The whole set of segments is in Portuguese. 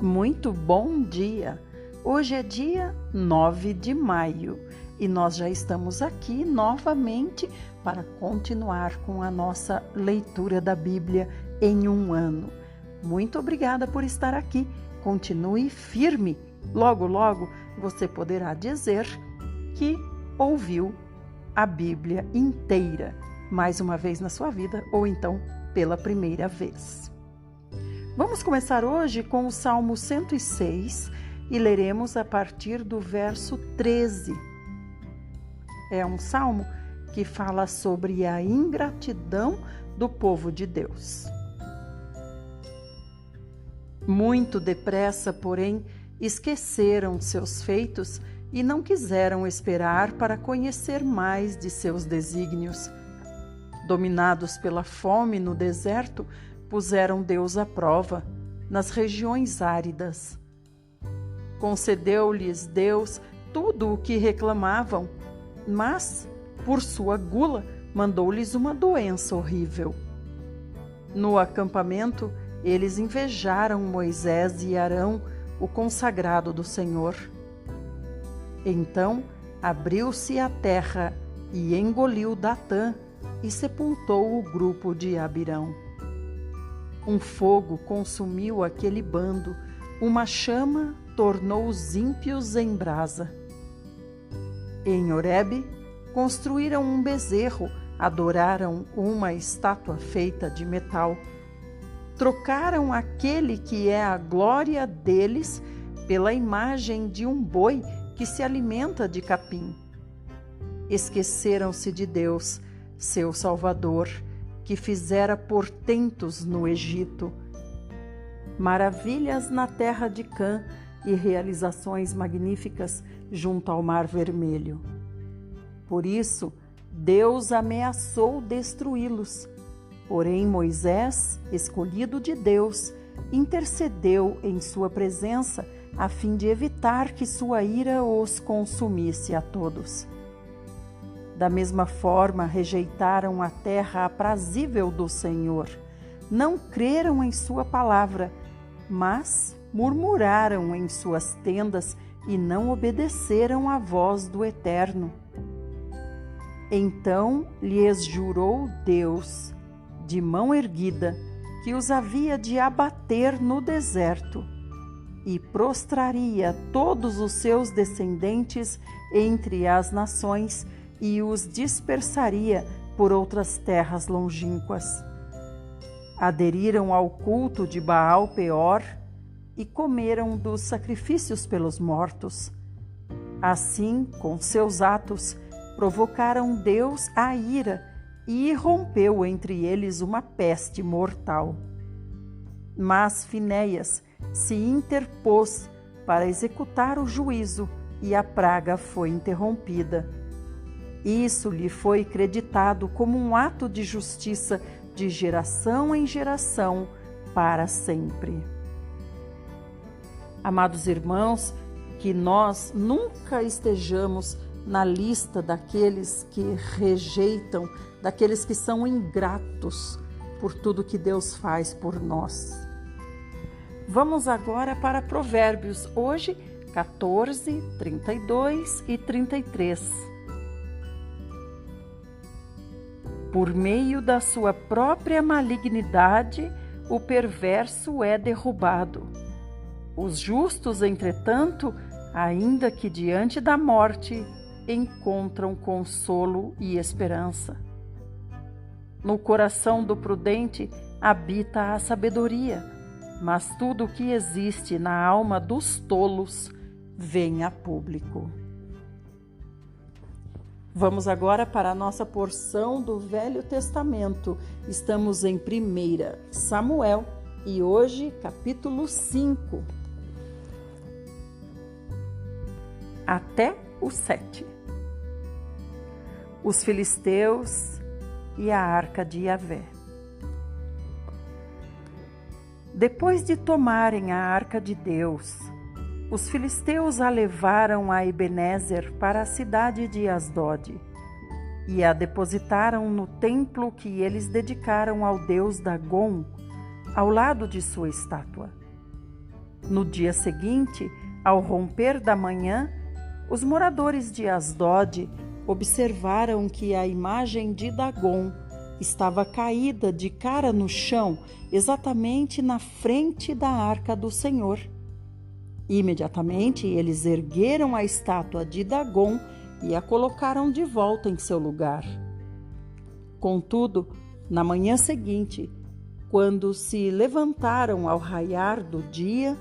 Muito bom dia! Hoje é dia 9 de maio e nós já estamos aqui novamente para continuar com a nossa leitura da Bíblia em um ano. Muito obrigada por estar aqui. Continue firme. Logo, logo você poderá dizer que ouviu a Bíblia inteira mais uma vez na sua vida ou então pela primeira vez. Vamos começar hoje com o Salmo 106 e leremos a partir do verso 13. É um salmo que fala sobre a ingratidão do povo de Deus. Muito depressa, porém, esqueceram seus feitos e não quiseram esperar para conhecer mais de seus desígnios. Dominados pela fome no deserto, puseram Deus à prova nas regiões áridas. Concedeu-lhes Deus tudo o que reclamavam, mas, por sua gula, mandou-lhes uma doença horrível. No acampamento, eles invejaram Moisés e Arão, o consagrado do Senhor. Então, abriu-se a terra e engoliu Datã e sepultou o grupo de Abirão. Um fogo consumiu aquele bando, uma chama tornou os ímpios em brasa. Em Horebe, construíram um bezerro, adoraram uma estátua feita de metal. Trocaram aquele que é a glória deles pela imagem de um boi que se alimenta de capim. Esqueceram-se de Deus, seu Salvador, que fizera portentos no Egito, maravilhas na terra de Cã e realizações magníficas junto ao Mar Vermelho. Por isso, Deus ameaçou destruí-los. Porém, Moisés, escolhido de Deus, intercedeu em sua presença a fim de evitar que sua ira os consumisse a todos. Da mesma forma, rejeitaram a terra aprazível do Senhor. Não creram em sua palavra, mas murmuraram em suas tendas e não obedeceram à voz do Eterno. Então lhes jurou Deus, de mão erguida, que os havia de abater no deserto e prostraria todos os seus descendentes entre as nações e os dispersaria por outras terras longínquas. Aderiram ao culto de Baal Peor e comeram dos sacrifícios pelos mortos. Assim, com seus atos, provocaram Deus a ira e irrompeu entre eles uma peste mortal. Mas Finéias se interpôs para executar o juízo e a praga foi interrompida. Isso lhe foi creditado como um ato de justiça de geração em geração para sempre. Amados irmãos, que nós nunca estejamos na lista daqueles que rejeitam, daqueles que são ingratos por tudo que Deus faz por nós. Vamos agora para Provérbios, hoje 14, 32 e 33. Por meio da sua própria malignidade, o perverso é derrubado. Os justos, entretanto, ainda que diante da morte, encontram consolo e esperança. No coração do prudente habita a sabedoria, mas tudo o que existe na alma dos tolos vem a público. Vamos agora para a nossa porção do Velho Testamento. Estamos em 1 Samuel e hoje capítulo 5 até o 7. Os filisteus e a arca de Yahvé. Depois de tomarem a arca de Deus, os filisteus a levaram a Ebenezer para a cidade de Asdod e a depositaram no templo que eles dedicaram ao deus Dagom, ao lado de sua estátua. No dia seguinte, ao romper da manhã, os moradores de Asdod observaram que a imagem de Dagon estava caída de cara no chão, exatamente na frente da arca do Senhor. Imediatamente eles ergueram a estátua de Dagon e a colocaram de volta em seu lugar. Contudo, na manhã seguinte, quando se levantaram ao raiar do dia,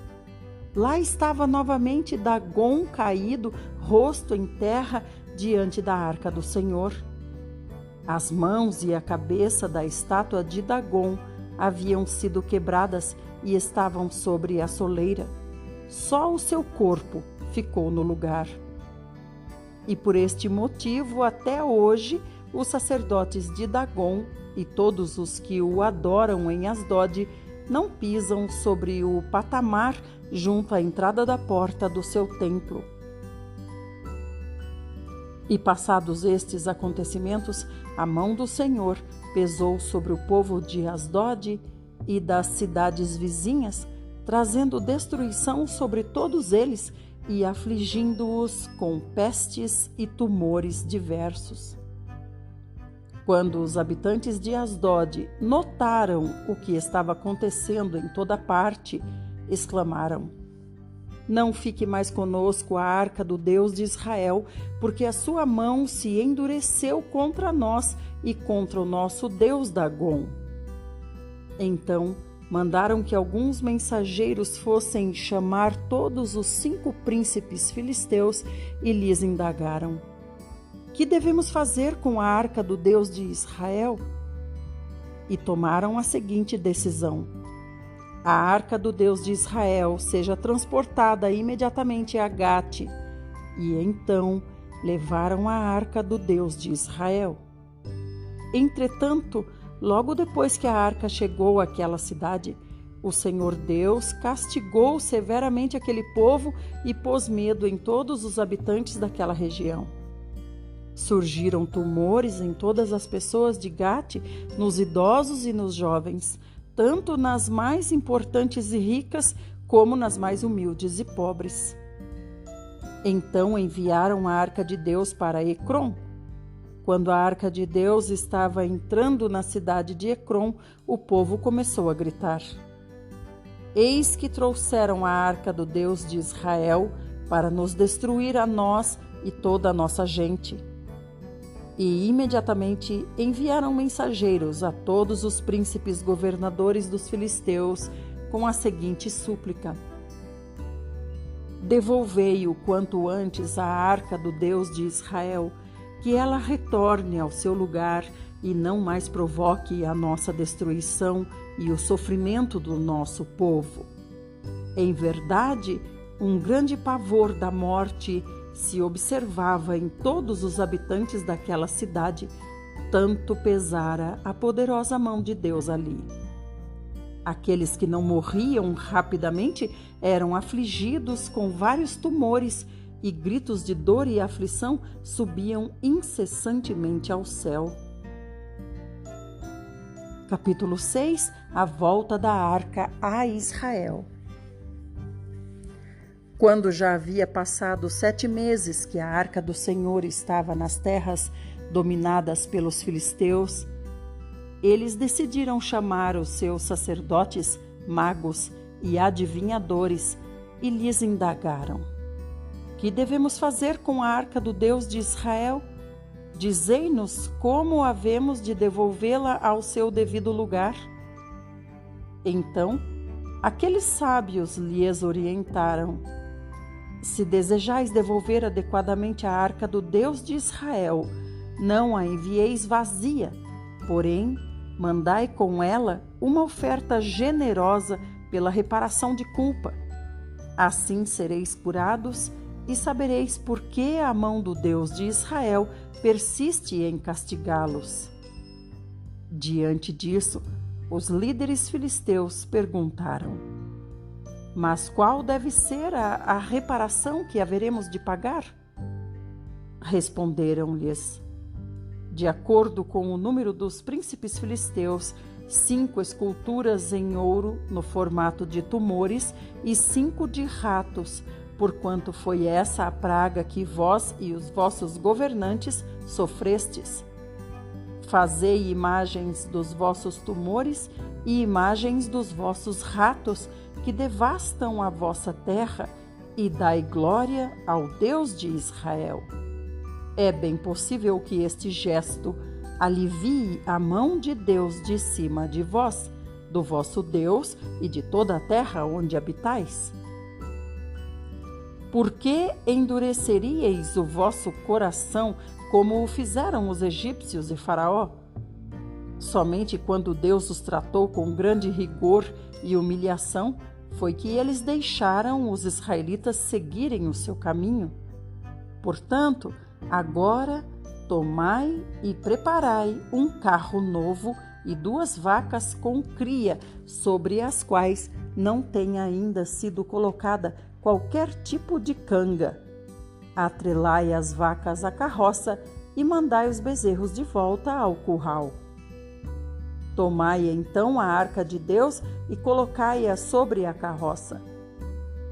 lá estava novamente Dagon caído, rosto em terra, diante da arca do Senhor. As mãos e a cabeça da estátua de Dagon haviam sido quebradas e estavam sobre a soleira. Só o seu corpo ficou no lugar. E por este motivo, até hoje, os sacerdotes de Dagon e todos os que o adoram em Asdod não pisam sobre o patamar junto à entrada da porta do seu templo. E passados estes acontecimentos, a mão do Senhor pesou sobre o povo de Asdod e das cidades vizinhas, trazendo destruição sobre todos eles e afligindo-os com pestes e tumores diversos. Quando os habitantes de Asdod notaram o que estava acontecendo em toda parte, exclamaram: "Não fique mais conosco a arca do Deus de Israel, porque a sua mão se endureceu contra nós e contra o nosso Deus Dagon." Então mandaram que alguns mensageiros fossem chamar todos os 5 príncipes filisteus e lhes indagaram: "Que devemos fazer com a arca do Deus de Israel?" E tomaram a seguinte decisão: a arca do Deus de Israel seja transportada imediatamente a Gate. E então levaram a arca do Deus de Israel. Entretanto, logo depois que a arca chegou àquela cidade, o Senhor Deus castigou severamente aquele povo e pôs medo em todos os habitantes daquela região. Surgiram tumores em todas as pessoas de Gate, nos idosos e nos jovens, tanto nas mais importantes e ricas, como nas mais humildes e pobres. Então enviaram a arca de Deus para Ecrom. Quando a arca de Deus estava entrando na cidade de Ecrom, o povo começou a gritar: "Eis que trouxeram a arca do Deus de Israel para nos destruir a nós e toda a nossa gente." E imediatamente enviaram mensageiros a todos os príncipes governadores dos filisteus com a seguinte súplica: "Devolvei o quanto antes a arca do Deus de Israel, que ela retorne ao seu lugar e não mais provoque a nossa destruição e o sofrimento do nosso povo." Em verdade, um grande pavor da morte se observava em todos os habitantes daquela cidade, tanto pesara a poderosa mão de Deus ali. Aqueles que não morriam rapidamente eram afligidos com vários tumores e gritos de dor e aflição subiam incessantemente ao céu. Capítulo 6. A volta da arca a Israel. Quando já havia passado 7 meses que a arca do Senhor estava nas terras dominadas pelos filisteus, eles decidiram chamar os seus sacerdotes, magos e adivinhadores e lhes indagaram: "Que devemos fazer com a arca do Deus de Israel? Dizei-nos como havemos de devolvê-la ao seu devido lugar." Então, aqueles sábios lhes orientaram: "Se desejais devolver adequadamente a arca do Deus de Israel, não a envieis vazia, porém, mandai com ela uma oferta generosa pela reparação de culpa. Assim sereis curados e sabereis por que a mão do Deus de Israel persiste em castigá-los." Diante disso, os líderes filisteus perguntaram: "Mas qual deve ser a reparação que haveremos de pagar?" Responderam-lhes: de acordo com o número dos príncipes filisteus, 5 esculturas em ouro no formato de tumores e 5 de ratos, porquanto foi essa a praga que vós e os vossos governantes sofrestes. Fazei imagens dos vossos tumores e imagens dos vossos ratos que devastam a vossa terra, e dai glória ao Deus de Israel. É bem possível que este gesto alivie a mão de Deus de cima de vós, do vosso Deus e de toda a terra onde habitais. Por que endureceríeis o vosso coração como o fizeram os egípcios e Faraó? Somente quando Deus os tratou com grande rigor e humilhação, foi que eles deixaram os israelitas seguirem o seu caminho. Portanto, agora tomai e preparai um carro novo e 2 vacas com cria, sobre as quais não tenha ainda sido colocada qualquer tipo de canga. Atrelai as vacas à carroça e mandai os bezerros de volta ao curral. Tomai então a arca de Deus e colocai-a sobre a carroça.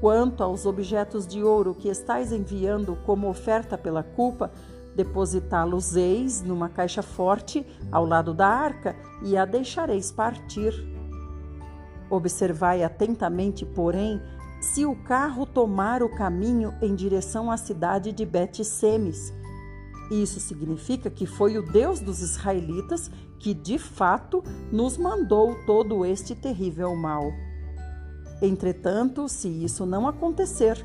Quanto aos objetos de ouro que estais enviando como oferta pela culpa, depositá-los-eis numa caixa forte ao lado da arca e a deixareis partir. Observai atentamente, porém, se o carro tomar o caminho em direção à cidade de Bet-Semes. Isso significa que foi o Deus dos israelitas que, de fato, nos mandou todo este terrível mal. Entretanto, se isso não acontecer,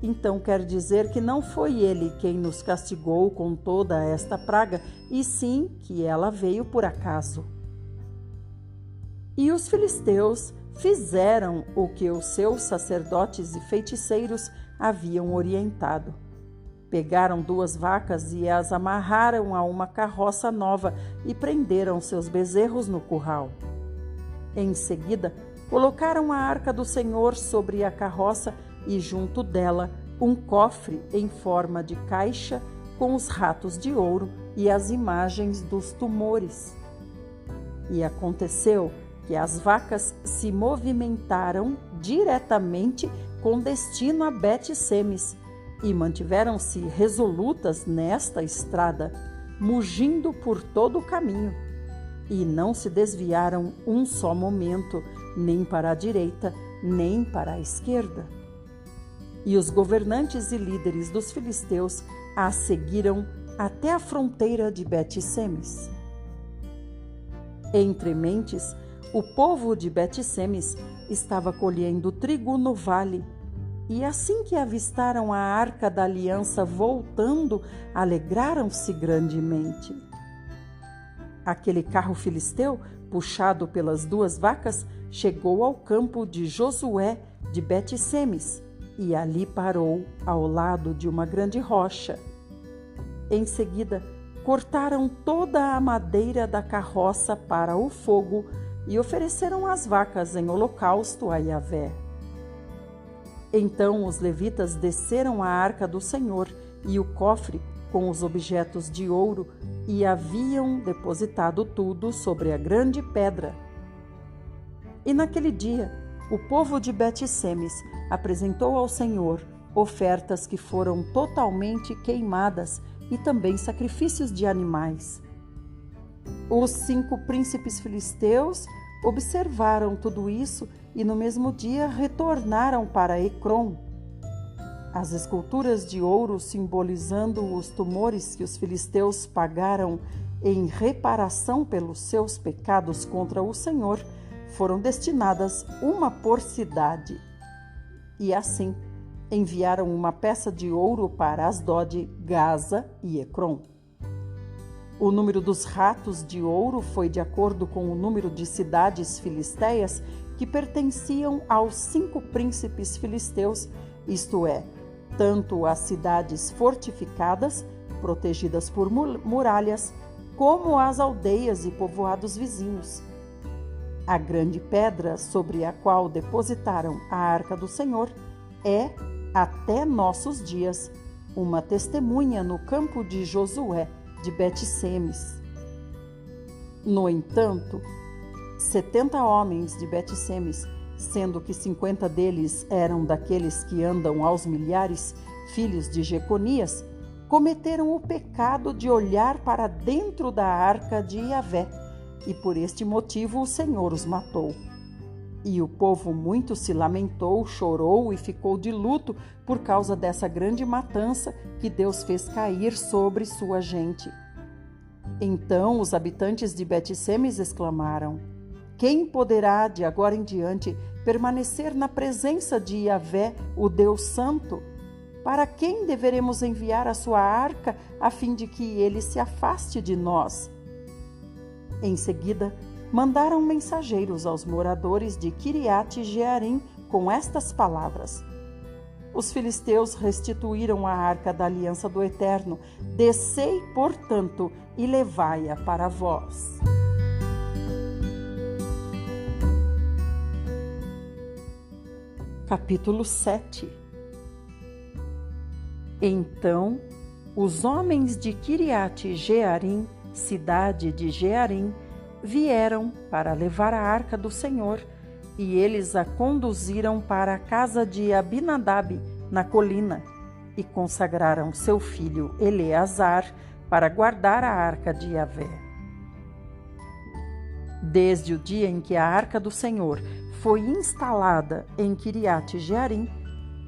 então quer dizer que não foi ele quem nos castigou com toda esta praga, e sim que ela veio por acaso. E os filisteus fizeram o que os seus sacerdotes e feiticeiros haviam orientado. Pegaram 2 vacas e as amarraram a uma carroça nova e prenderam seus bezerros no curral. Em seguida, colocaram a arca do Senhor sobre a carroça e junto dela um cofre em forma de caixa com os ratos de ouro e as imagens dos tumores. E aconteceu que as vacas se movimentaram diretamente com destino a Bet-Semes e mantiveram-se resolutas nesta estrada, mugindo por todo o caminho, e não se desviaram um só momento, nem para a direita, nem para a esquerda. E os governantes e líderes dos filisteus a seguiram até a fronteira de Bet-Semes. Entre mentes, o povo de Bet-Semes estava colhendo trigo no vale, e assim que avistaram a arca da aliança voltando, alegraram-se grandemente. Aquele carro filisteu, puxado pelas 2 vacas, chegou ao campo de Josué de Bet-Semes e ali parou ao lado de uma grande rocha. Em seguida, cortaram toda a madeira da carroça para o fogo e ofereceram as vacas em holocausto a Yahvé. Então os levitas desceram a arca do Senhor e o cofre com os objetos de ouro e haviam depositado tudo sobre a grande pedra. E naquele dia, o povo de Bet-Semes apresentou ao Senhor ofertas que foram totalmente queimadas e também sacrifícios de animais. Os 5 príncipes filisteus observaram tudo isso e no mesmo dia retornaram para Ecrom. As esculturas de ouro simbolizando os tumores que os filisteus pagaram em reparação pelos seus pecados contra o Senhor foram destinadas uma por cidade. E assim enviaram uma peça de ouro para Asdod, Gaza e Ecrom. O número dos ratos de ouro foi de acordo com o número de cidades filisteias que pertenciam aos 5 príncipes filisteus, isto é, tanto as cidades fortificadas, protegidas por muralhas, como as aldeias e povoados vizinhos. A grande pedra sobre a qual depositaram a arca do Senhor é, até nossos dias, uma testemunha no campo de Josué de Bet-Semes. No entanto, 70 homens de Bet-Semes, sendo que 50 deles eram daqueles que andam aos milhares, filhos de Jeconias, cometeram o pecado de olhar para dentro da arca de Yahvé, e por este motivo o Senhor os matou. E o povo muito se lamentou, chorou e ficou de luto por causa dessa grande matança que Deus fez cair sobre sua gente. Então os habitantes de Bet-Semes exclamaram: quem poderá, de agora em diante, permanecer na presença de Yahvé, o Deus Santo? Para quem deveremos enviar a sua arca, a fim de que ele se afaste de nós? Em seguida, mandaram mensageiros aos moradores de Quiriate-Jearim com estas palavras: os filisteus restituíram a arca da aliança do Eterno. Descei, portanto, e levai-a para vós. Capítulo 7. Então, os homens de Quiriate-Jearim, cidade de Jearim, vieram para levar a arca do Senhor, e eles a conduziram para a casa de Abinadab, na colina, e consagraram seu filho Eleazar para guardar a arca de Yahvé. Desde o dia em que a arca do Senhor foi instalada em Quiriate-Jearim,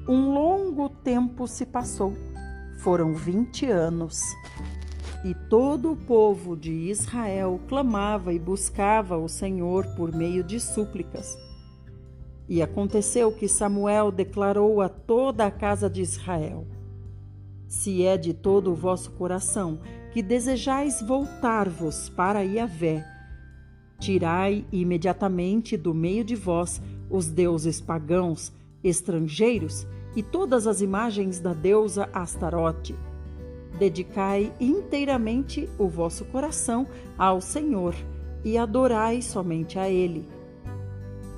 um longo tempo se passou. Foram 20 anos. E todo o povo de Israel clamava e buscava o Senhor por meio de súplicas. E aconteceu que Samuel declarou a toda a casa de Israel: se é de todo o vosso coração que desejais voltar-vos para Yahvé, tirai imediatamente do meio de vós os deuses pagãos, estrangeiros e todas as imagens da deusa Astarote. Dedicai inteiramente o vosso coração ao Senhor e adorai somente a Ele.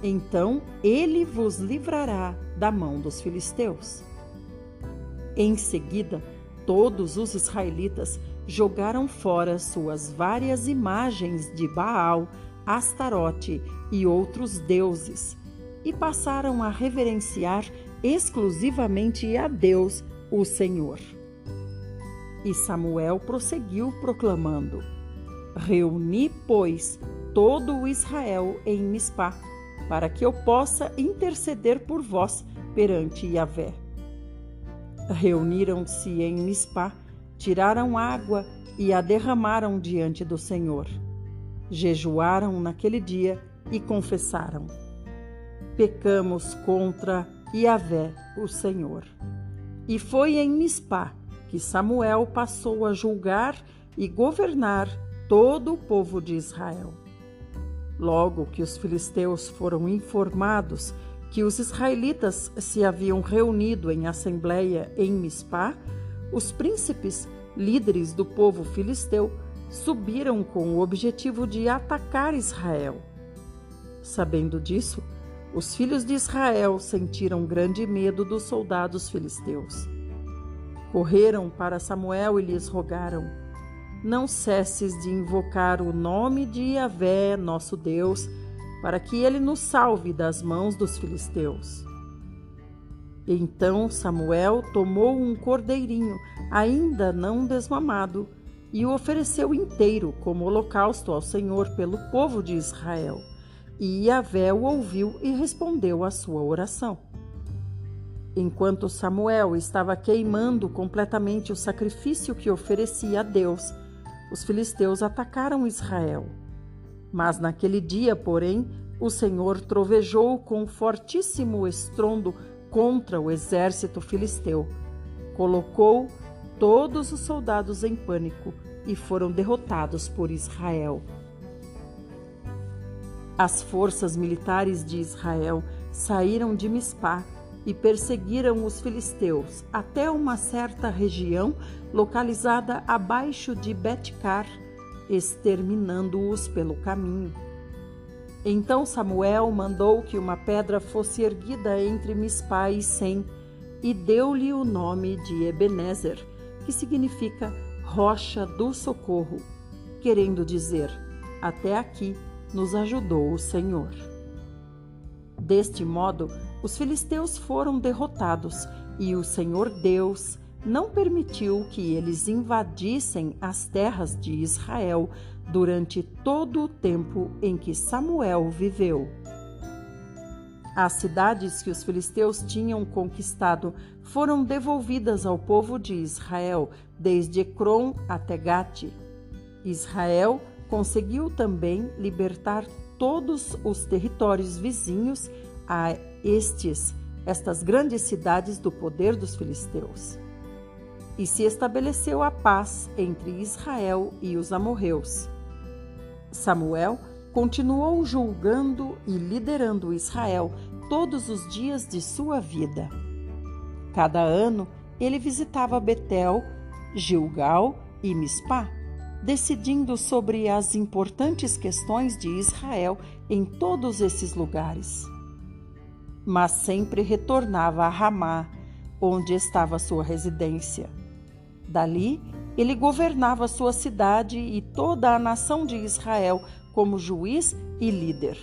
Então Ele vos livrará da mão dos filisteus. Em seguida, todos os israelitas jogaram fora suas várias imagens de Baal, Astarote e outros deuses, e passaram a reverenciar exclusivamente a Deus, o Senhor. E Samuel prosseguiu proclamando: reuni, pois, todo o Israel em Mispá, para que eu possa interceder por vós perante Yahvé. Reuniram-se em Mispá, tiraram água e a derramaram diante do Senhor. Jejuaram naquele dia e confessaram: pecamos contra Yahvé, o Senhor. E foi em Mispá que Samuel passou a julgar e governar todo o povo de Israel. Logo que os filisteus foram informados que os israelitas se haviam reunido em assembleia em Mispá, os príncipes, líderes do povo filisteu, subiram com o objetivo de atacar Israel. Sabendo disso, os filhos de Israel sentiram grande medo dos soldados filisteus. Correram para Samuel e lhes rogaram: não cesses de invocar o nome de Yahvé, nosso Deus, para que ele nos salve das mãos dos filisteus. Então Samuel tomou um cordeirinho, ainda não desmamado, e o ofereceu inteiro como holocausto ao Senhor pelo povo de Israel. E Yahvé o ouviu e respondeu à sua oração. Enquanto Samuel estava queimando completamente o sacrifício que oferecia a Deus, os filisteus atacaram Israel. Mas naquele dia, porém, o Senhor trovejou com fortíssimo estrondo contra o exército filisteu. Colocou todos os soldados em pânico e foram derrotados por Israel. As forças militares de Israel saíram de Mispá e perseguiram os filisteus até uma certa região localizada abaixo de Betcar, exterminando-os pelo caminho. Então Samuel mandou que uma pedra fosse erguida entre Mispá e Sem, e deu-lhe o nome de Ebenezer, que significa rocha do socorro, querendo dizer: até aqui nos ajudou o Senhor. Deste modo, os filisteus foram derrotados e o Senhor Deus não permitiu que eles invadissem as terras de Israel durante todo o tempo em que Samuel viveu. As cidades que os filisteus tinham conquistado foram devolvidas ao povo de Israel, desde Ecrom até Gate. Israel conseguiu também libertar todos os territórios vizinhos a estas grandes cidades do poder dos filisteus. E se estabeleceu a paz entre Israel e os amorreus. Samuel continuou julgando e liderando Israel todos os dias de sua vida. Cada ano ele visitava Betel, Gilgal e Mispá, decidindo sobre as importantes questões de Israel em todos esses lugares. Mas sempre retornava a Ramá, onde estava sua residência. Dali, ele governava sua cidade e toda a nação de Israel como juiz e líder.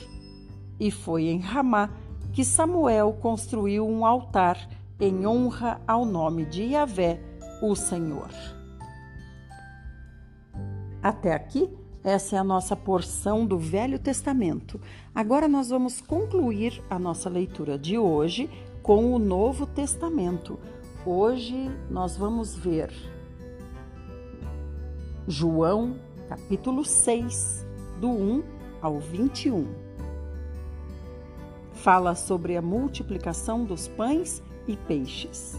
E foi em Ramá que Samuel construiu um altar em honra ao nome de Yahvé, o Senhor. Até aqui, essa é a nossa porção do Velho Testamento. Agora nós vamos concluir a nossa leitura de hoje com o Novo Testamento. Hoje nós vamos ver João, capítulo 6, do 1 ao 21. Fala sobre a multiplicação dos pães e peixes.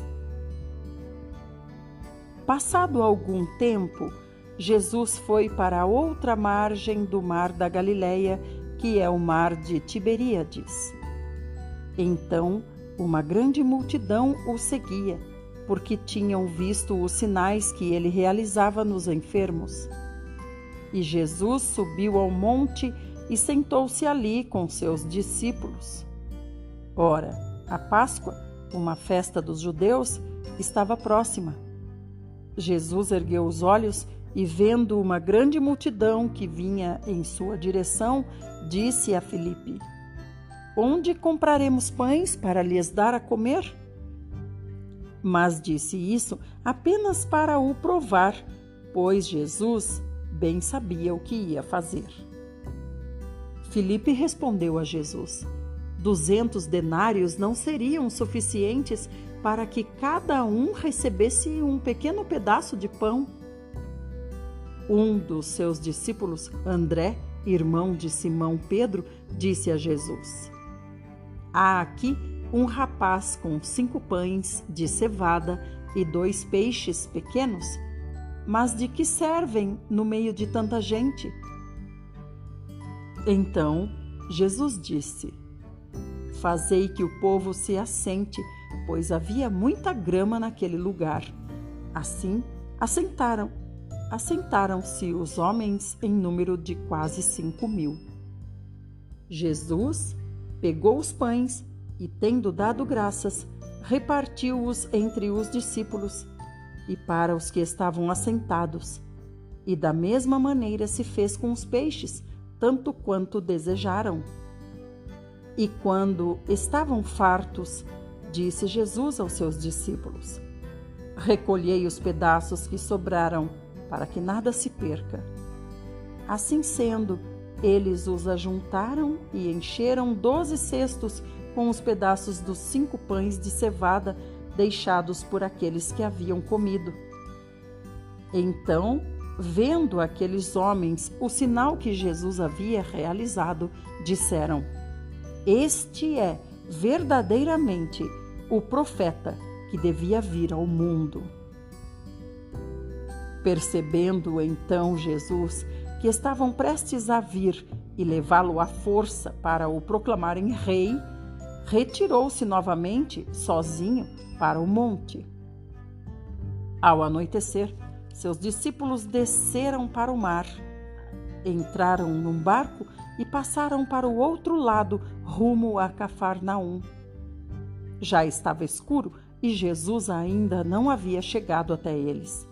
Passado algum tempo, Jesus foi para a outra margem do mar da Galileia, que é o mar de Tiberíades. Então, uma grande multidão o seguia, porque tinham visto os sinais que ele realizava nos enfermos. E Jesus subiu ao monte e sentou-se ali com seus discípulos. Ora, a Páscoa, uma festa dos judeus, estava próxima. Jesus ergueu os olhos e, vendo uma grande multidão que vinha em sua direção, disse a Filipe: Onde compraremos pães para lhes dar a comer? Mas disse isso apenas para o provar, pois Jesus bem sabia o que ia fazer. Filipe respondeu a Jesus: 200 denários não seriam suficientes para que cada um recebesse um pequeno pedaço de pão. Um dos seus discípulos, André, irmão de Simão Pedro, disse a Jesus: Há aqui um rapaz com 5 pães de cevada e 2 peixes pequenos, mas de que servem no meio de tanta gente? Então Jesus disse: Fazei que o povo se assente, pois havia muita grama naquele lugar. Assim, assentaram-se os homens em número de quase 5.000. Jesus pegou os pães e, tendo dado graças, repartiu-os entre os discípulos e para os que estavam assentados. E da mesma maneira se fez com os peixes, tanto quanto desejaram. E quando estavam fartos, disse Jesus aos seus discípulos: Recolhei os pedaços que sobraram, para que nada se perca. Assim sendo, eles os ajuntaram e encheram 12 cestos com os pedaços dos 5 pães de cevada deixados por aqueles que haviam comido. Então, vendo aqueles homens o sinal que Jesus havia realizado, disseram: Este é verdadeiramente o profeta que devia vir ao mundo. Percebendo então Jesus que estavam prestes a vir e levá-lo à força para o proclamarem rei, retirou-se novamente, sozinho, para o monte. Ao anoitecer, seus discípulos desceram para o mar, entraram num barco e passaram para o outro lado, rumo a Cafarnaum. Já estava escuro e Jesus ainda não havia chegado até eles.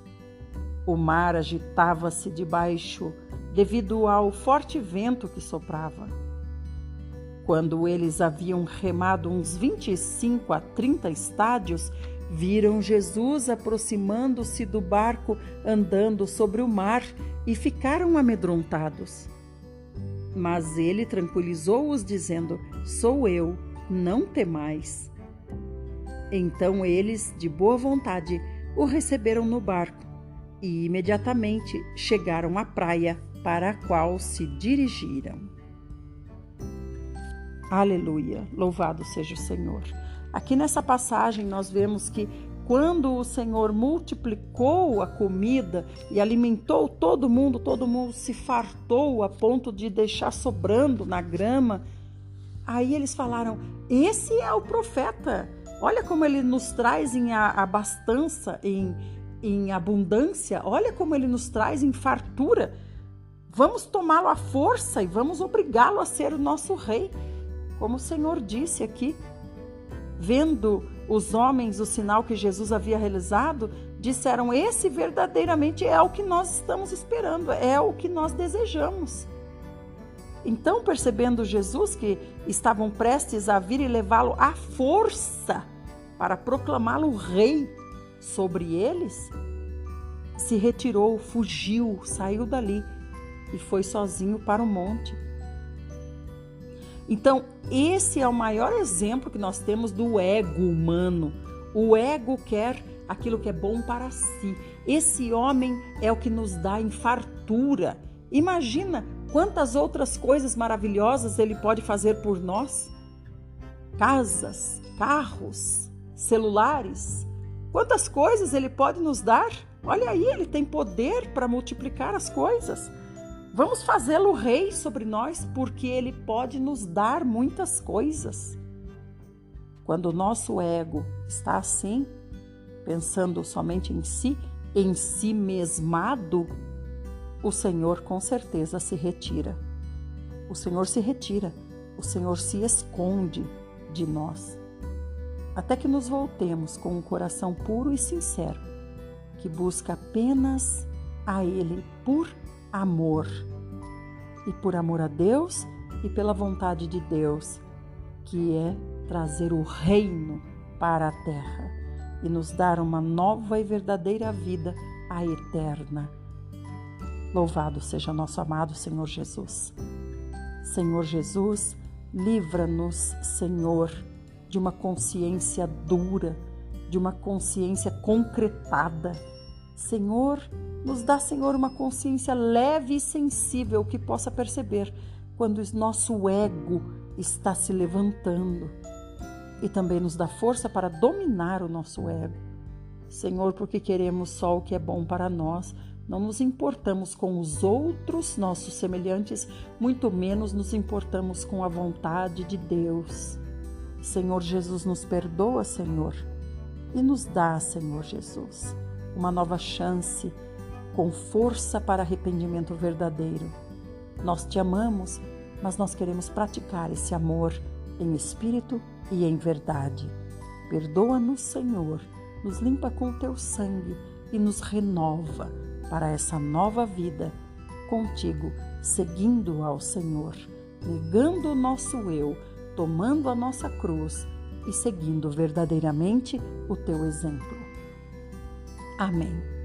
O mar agitava-se debaixo devido ao forte vento que soprava. Quando eles haviam remado uns 25 a 30 estádios, viram Jesus aproximando-se do barco andando sobre o mar e ficaram amedrontados. Mas ele tranquilizou-os, dizendo: Sou eu, não temais. Então eles, de boa vontade, o receberam no barco e imediatamente chegaram à praia para a qual se dirigiram. Aleluia! Louvado seja o Senhor! Aqui nessa passagem nós vemos que quando o Senhor multiplicou a comida e alimentou todo mundo se fartou a ponto de deixar sobrando na grama. Aí eles falaram: esse é o profeta. Olha como ele nos traz em abastança, em abundância. Olha como ele nos traz em fartura. Vamos tomá-lo à força e vamos obrigá-lo a ser o nosso rei. Como o Senhor disse aqui. Vendo os homens o sinal que Jesus havia realizado, disseram: esse verdadeiramente é o que nós estamos esperando, é o que nós desejamos. Então, percebendo Jesus que estavam prestes a vir e levá-lo à força para proclamá-lo rei sobre eles, se retirou, fugiu, saiu dali e foi sozinho para o monte. Então, esse é o maior exemplo que nós temos do ego humano. O ego quer aquilo que é bom para si. Esse homem é o que nos dá em fartura. Imagina quantas outras coisas maravilhosas ele pode fazer por nós. Casas, carros, celulares. Quantas coisas ele pode nos dar? Olha aí, ele tem poder para multiplicar as coisas. Vamos fazê-lo rei sobre nós, porque ele pode nos dar muitas coisas. Quando o nosso ego está assim, pensando somente em si mesmado, o Senhor com certeza se retira. O Senhor se retira, o Senhor se esconde de nós. Até que nos voltemos com um coração puro e sincero, que busca apenas a Ele por amor. E por amor a Deus e pela vontade de Deus, que é trazer o reino para a terra e nos dar uma nova e verdadeira vida, a eterna. Louvado seja nosso amado Senhor Jesus. Senhor Jesus, livra-nos, Senhor, de uma consciência dura, de uma consciência concretada. Senhor, nos dá, Senhor, uma consciência leve e sensível que possa perceber quando o nosso ego está se levantando. E também nos dá força para dominar o nosso ego. Senhor, porque queremos só o que é bom para nós, não nos importamos com os outros, nossos semelhantes, muito menos nos importamos com a vontade de Deus. Senhor Jesus, nos perdoa, Senhor, e nos dá, Senhor Jesus, uma nova chance, com força para arrependimento verdadeiro. Nós te amamos, mas nós queremos praticar esse amor em espírito e em verdade. Perdoa-nos, Senhor, nos limpa com o teu sangue e nos renova para essa nova vida contigo, seguindo ao Senhor, negando o nosso eu, tomando a nossa cruz e seguindo verdadeiramente o teu exemplo. Amém.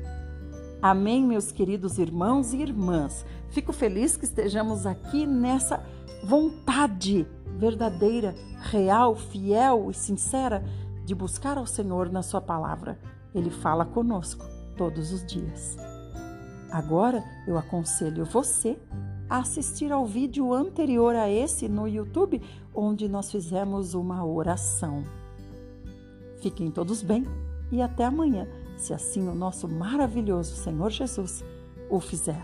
Amém, meus queridos irmãos e irmãs. Fico feliz que estejamos aqui nessa vontade verdadeira, real, fiel e sincera de buscar ao Senhor na sua palavra. Ele fala conosco todos os dias. Agora eu aconselho você a assistir ao vídeo anterior a esse no YouTube, onde nós fizemos uma oração. Fiquem todos bem e até amanhã, se assim o nosso maravilhoso Senhor Jesus o fizer.